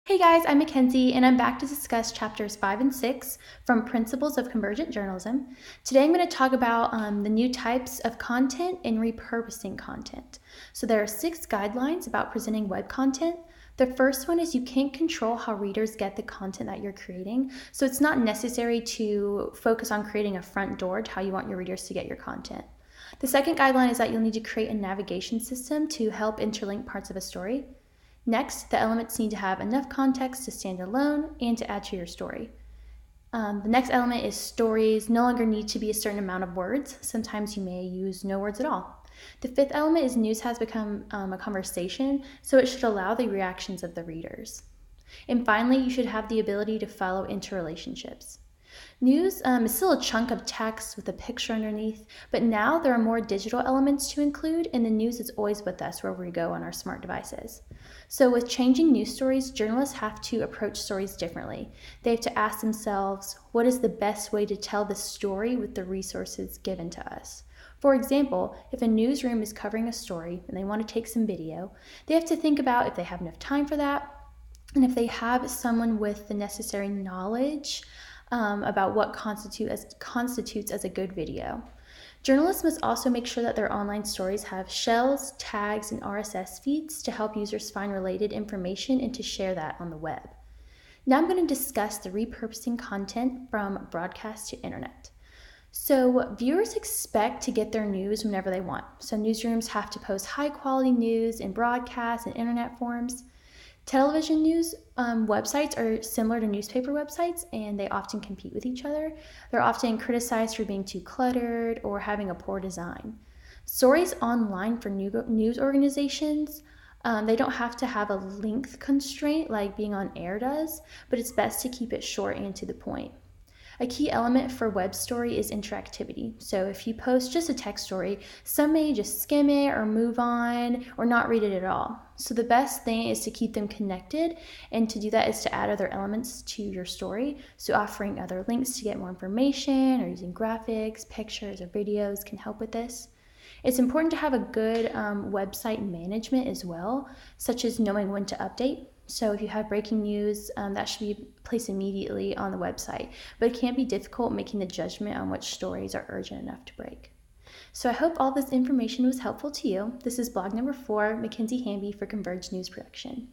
Hey guys, I'm Mackenzie, and I'm back to discuss chapters 5 and 6 from Principles of Convergent Journalism. Today I'm going to talk about the new types of content and repurposing content. So there are 6 guidelines about presenting web content. The first one is you can't control how readers get the content that you're creating, so it's not necessary to focus on creating a front door to how you want your readers to get your content. The second guideline is that you'll need to create a navigation system to help interlink parts of a story. Next, the elements need to have enough context to stand alone and to add to your story. The next element is stories no longer need to be a certain amount of words. Sometimes you may use no words at all. The fifth element is news has become a conversation, so it should allow the reactions of the readers. And finally, you should have the ability to follow interrelationships. News is still a chunk of text with a picture underneath, but now there are more digital elements to include, and the news is always with us wherever we go on our smart devices. So with changing news stories, journalists have to approach stories differently. They have to ask themselves, what is the best way to tell the story with the resources given to us? For example, if a newsroom is covering a story and they want to take some video, they have to think about if they have enough time for that, and if they have someone with the necessary knowledge about what constitutes as a good video. Journalists must also make sure that their online stories have shells, tags, and RSS feeds to help users find related information and to share that on the web. Now I'm going to discuss the repurposing content from broadcast to internet. So viewers expect to get their news whenever they want. So newsrooms have to post high quality news in broadcast and internet forms. Television news websites are similar to newspaper websites, and they often compete with each other. They're often criticized for being too cluttered or having a poor design. Stories online for news organizations, they don't have to have a length constraint like being on air does, but it's best to keep it short and to the point. A key element for web story is interactivity. So if you post just a text story, some may just skim it or move on or not read it at all. So the best thing is to keep them connected, and to do that is to add other elements to your story. So offering other links to get more information or using graphics, pictures, or videos can help with this. It's important to have a good website management as well, such as knowing when to update. So if you have breaking news, that should be placed immediately on the website. But it can be difficult making the judgment on which stories are urgent enough to break. So I hope all this information was helpful to you. This is blog number 4, Mackenzie Hamby for Converge News Production.